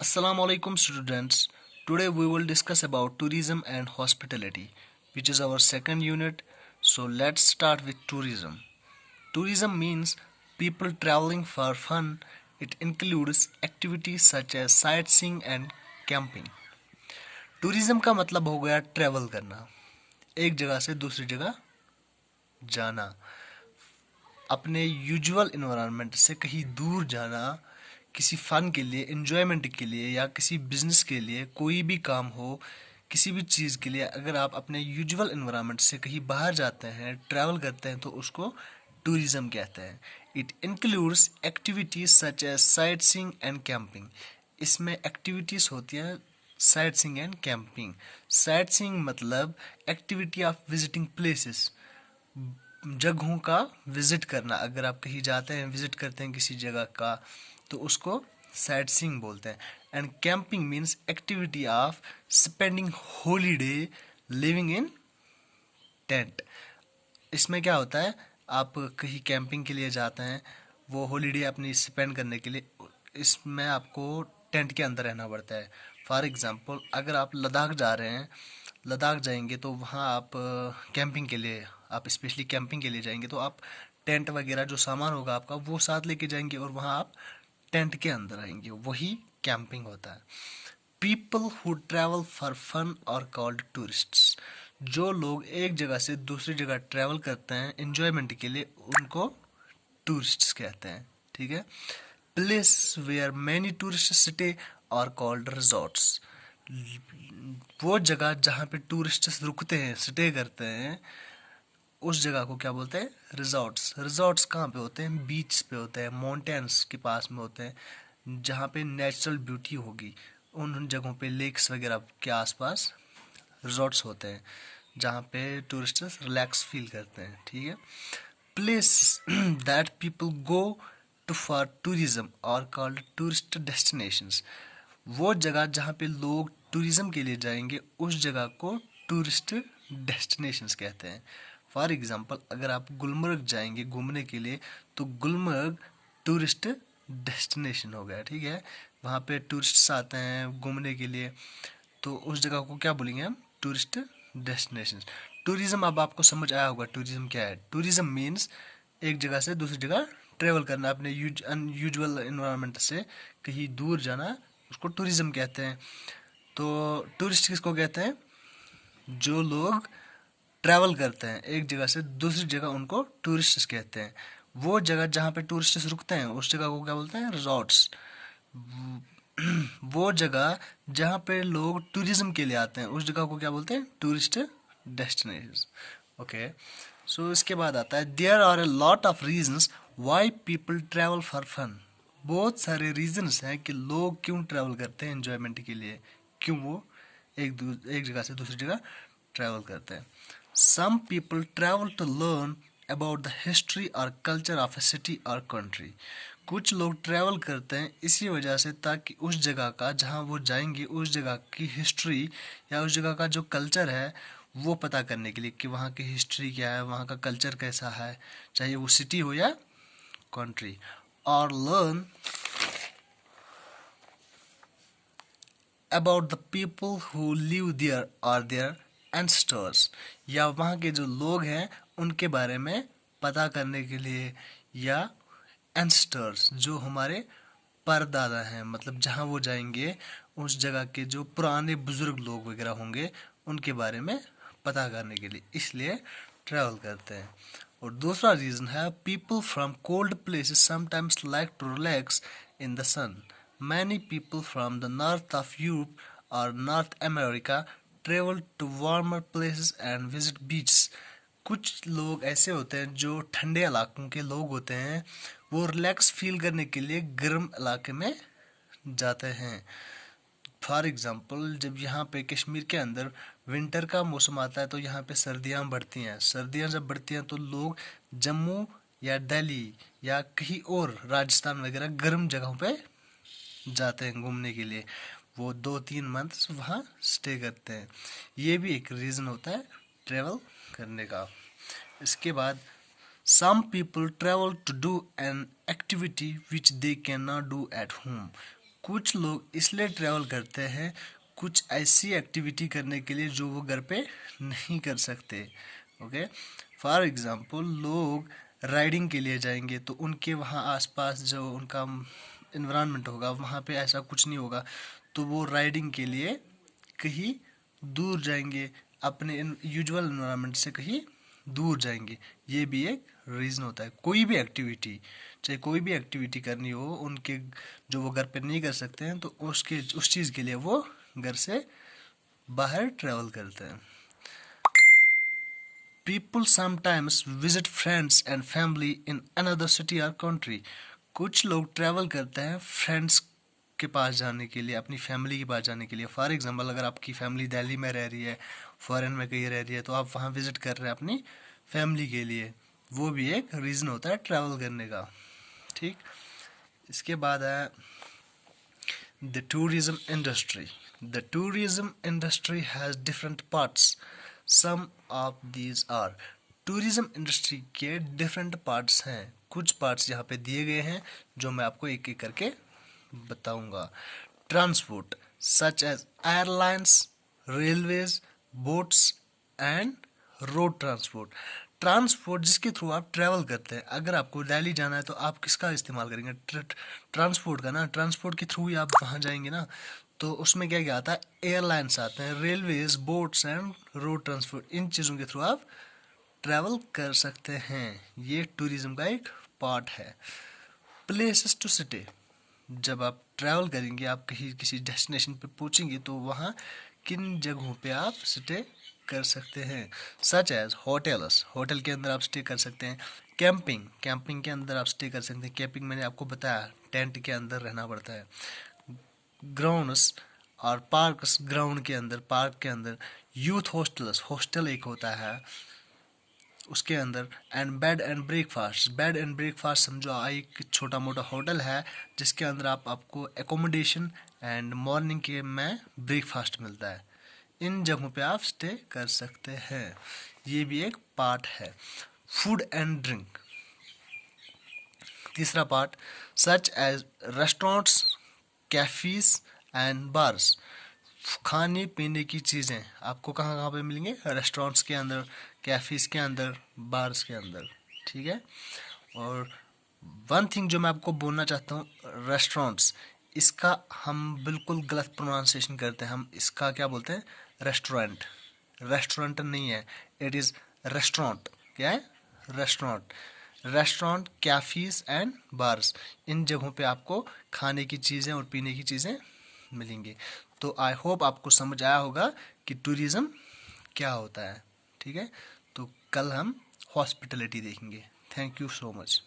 Assalamu alaikum students. Today we will discuss about tourism and hospitality, which is our second unit. So let's start with tourism. Tourism means people traveling for fun. It includes activities such as sightseeing and camping. Tourism का मतलब हो गया travel करना, एक जगह से दूसरी जगह जाना, अपने यूजुअल इन्वायरमेंट से कहीं दूर जाना, किसी फ़न के लिए, इन्जॉयमेंट के लिए या किसी बिजनेस के लिए, कोई भी काम हो, किसी भी चीज़ के लिए अगर आप अपने यूजुअल इन्वायरमेंट से कहीं बाहर जाते हैं, ट्रैवल करते हैं, तो उसको टूरिज्म कहते हैं। It includes activities such as sightseeing and camping. इसमें एक्टिविटीज़ होती हैं sightseeing and camping. Sightseeing मतलब एक्टिविटी ऑफ विजिटिंग प्लेसेस, जगहों का विजिट करना। अगर आप कहीं जाते हैं, विजिट करते हैं किसी जगह का, तो उसको साइट सीइंग बोलते हैं। And camping means activity of spending holiday living in tent. इसमें क्या होता है, आप कहीं कैंपिंग के लिए जाते हैं, वो हॉलीडे अपनी स्पेंड करने के लिए, इसमें आपको टेंट के अंदर रहना पड़ता है। फॉर एग्ज़ाम्पल, अगर आप लद्दाख जा रहे हैं, लद्दाख जाएंगे तो वहाँ आप कैंपिंग के लिए, आप स्पेशली कैंपिंग के लिए जाएंगे तो आप टेंट वगैरह जो सामान होगा आपका वो साथ लेके जाएंगे और वहाँ आप टेंट के अंदर रहेंगे, वही कैंपिंग होता है। People who travel for fun are called tourists. जो लोग एक जगह से दूसरी जगह ट्रैवल करते हैं एंजॉयमेंट के लिए, उनको टूरिस्ट्स कहते हैं। ठीक है। Place where many tourist stay are called resorts. वो जगह जहाँ पे टूरिस्ट रुकते हैं, स्टे करते हैं, उस जगह को क्या बोलते हैं? रिजॉर्ट्स। रिजॉर्ट्स कहाँ पे होते हैं? बीच पे होते हैं, माउंटेन्स के पास में होते हैं, जहाँ पे नेचुरल ब्यूटी होगी। उन जगहों पे लेक्स वगैरह के आसपास रिजॉर्ट्स होते हैं, जहाँ पे टूरिस्ट्स रिलैक्स फील करते हैं। ठीक है। Place that people go to for tourism are called tourist destinations. वो जगह जहाँ पे लोग टूरिज्म के लिए जाएंगे, उस जगह को टूरिस्ट डेस्टिनेशंस कहते हैं। फॉर एग्जांपल, अगर आप गुलमर्ग जाएंगे घूमने के लिए, तो गुलमर्ग टूरिस्ट डेस्टिनेशन हो गया। ठीक है। वहाँ पे टूरिस्ट्स आते हैं घूमने के लिए, तो उस जगह को क्या बोलेंगे हम? Tourist destination. टूरिज्म अब आपको समझ आया होगा टूरिज्म क्या है। टूरिज्म मीन्स एक जगह से दूसरी जगह ट्रेवल करना, अपने अनयूजुअल इन्वायरमेंट से कहीं दूर जाना, उसको टूरिज्म कहते हैं। तो टूरिस्ट किसको कहते हैं? जो लोग ट्रैवल करते हैं एक जगह से दूसरी जगह, उनको टूरिस्ट कहते हैं। वो जगह जहाँ पे टूरिस्ट रुकते हैं, उस जगह को क्या बोलते हैं? रिजॉर्ट्स। वो जगह जहाँ पे लोग टूरिज्म के लिए आते हैं, उस जगह को क्या बोलते हैं? Tourist destination. ओके। सो इसके बाद आता है there are a lot of reasons why people travel for fun. बहुत सारे रीजंस हैं कि लोग क्यों ट्रैवल करते हैं एंजॉयमेंट के लिए, क्यों वो एक जगह से दूसरी जगह ट्रैवल करते हैं। Some people travel to learn about the history और culture of a city or country. कुछ लोग ट्रैवल करते हैं इसी वजह से, ताकि उस जगह का, जहाँ वो जाएंगे, उस जगह की हिस्ट्री या उस जगह का जो कल्चर है वो पता करने के लिए, कि वहाँ की हिस्ट्री क्या है, वहाँ का कल्चर कैसा है, चाहे वो सिटी हो या country. Or learn about the people who live there और देयर एंसेस्टर्स। या वहाँ के जो लोग हैं उनके बारे में पता करने के लिए, या एंसेस्टर्स जो हमारे परदादा हैं, मतलब जहाँ वो जाएंगे उस जगह के जो पुराने बुजुर्ग लोग वगैरह होंगे उनके बारे में पता करने के लिए, इसलिए ट्रैवल करते हैं। और दूसरा रीज़न है people from cold places sometimes like to relax in the sun. Many people from the north of Europe और North America travel to warmer places and visit beach. कुछ लोग ऐसे होते हैं जो ठंडे इलाकों के लोग होते हैं, वो रिलैक्स फील करने के लिए गर्म इलाके में जाते हैं। फॉर एग्ज़ाम्पल, जब यहाँ पे कश्मीर के अंदर विंटर का मौसम आता है तो यहाँ पे सर्दियाँ बढ़ती हैं। सर्दियाँ जब बढ़ती हैं तो लोग जम्मू या दिल्ली या कहीं और राजस्थान वगैरह गर्म जगहों पे जाते हैं घूमने के लिए। वो 2-3 मंथ्स वहाँ स्टे करते हैं। ये भी एक रीज़न होता है ट्रैवल करने का। इसके बाद some people travel to do an activity which they cannot do at home. कुछ लोग इसलिए ट्रैवल करते हैं कुछ ऐसी एक्टिविटी करने के लिए जो वो घर पे नहीं कर सकते। ओके, फॉर एग्जांपल लोग राइडिंग के लिए जाएंगे तो उनके वहाँ आसपास जो उनका इन्वायरमेंट होगा वहाँ पे ऐसा कुछ नहीं होगा, तो वो राइडिंग के लिए कहीं दूर जाएंगे, अपने यूजुअल इन्वायरमेंट से कहीं दूर जाएंगे। ये भी एक रीज़न होता है। कोई भी एक्टिविटी, चाहे कोई भी एक्टिविटी करनी हो उनके, जो वो घर पे नहीं कर सकते हैं, तो उस चीज़ के लिए वो घर से बाहर ट्रैवल करते हैं। People sometimes visit friends and family in another city or country. कुछ लोग ट्रैवल करते हैं फ्रेंड्स के पास जाने के लिए, अपनी फैमिली के पास जाने के लिए। फॉर एग्जांपल अगर आपकी फैमिली दिल्ली में रह रही है, फॉरेन में कहीं रह रही है, तो आप वहाँ विजिट कर रहे हैं अपनी फैमिली के लिए, वो भी एक रीज़न होता है ट्रैवल करने का। ठीक, इसके बाद है the tourism industry. The tourism industry has different parts, some of these are. Tourism industry के डिफरेंट पार्ट्स हैं, कुछ पार्ट्स यहाँ पे दिए गए हैं जो मैं आपको एक एक करके बताऊंगा। Transport such as airlines, railways, boats and road transport. Transport जिसके थ्रू आप ट्रैवल करते हैं, अगर आपको दिल्ली जाना है तो आप किसका इस्तेमाल करेंगे? ट्रांसपोर्ट का ना। ट्रांसपोर्ट के थ्रू ही आप वहाँ जाएंगे ना, तो उसमें क्या क्या आता है? एयरलाइंस आते हैं, railways, boats and road transport. इन चीज़ों के थ्रू आप ट्रैवल कर सकते हैं। ये टूरिज्म का एक पार्ट है। प्लेसेस टू स्टे, जब आप ट्रैवल करेंगे, आप कहीं किसी डेस्टिनेशन पे पहुंचेंगे तो वहाँ किन जगहों पे आप स्टे कर सकते हैं? सच एज होटल्स, होटल के अंदर आप स्टे कर सकते हैं। कैंपिंग, कैंपिंग के अंदर आप स्टे कर सकते हैं। कैंपिंग मैंने आपको बताया टेंट के अंदर रहना पड़ता है। ग्राउंड्स और पार्क्स, ग्राउंड के अंदर, पार्क के अंदर। यूथ हॉस्टल्स, हॉस्टल एक होता है उसके अंदर। And bed and breakfast, bed and breakfast समझो एक छोटा मोटा होटल है जिसके अंदर आपको एकोमोडेशन एंड मॉर्निंग के में ब्रेकफास्ट मिलता है। इन जगहों पे आप स्टे कर सकते हैं, ये भी एक पार्ट है। फूड एंड ड्रिंक, तीसरा part, such as restaurants, cafes and bars. खाने पीने की चीज़ें आपको कहाँ कहाँ पे मिलेंगे? रेस्टोरेंट्स के अंदर, कैफीज के अंदर, बार्स के अंदर। ठीक है। और वन थिंग जो मैं आपको बोलना चाहता हूँ, रेस्टोरेंट्स, इसका हम बिल्कुल गलत प्रोनाउंसिएशन करते हैं। हम इसका क्या बोलते हैं? रेस्टोरेंट। रेस्टोरेंट नहीं है, इट इज़ रेस्टोरेंट। क्या है? Restaurant. Restaurant, Kaifi's and bars, इन जगहों पे आपको खाने की चीज़ें और पीने की चीज़ें मिलेंगी। तो आई होप आपको समझ आया होगा कि टूरिज़्म क्या होता है। ठीक है, तो कल हम हॉस्पिटलिटी देखेंगे। Thank you so much.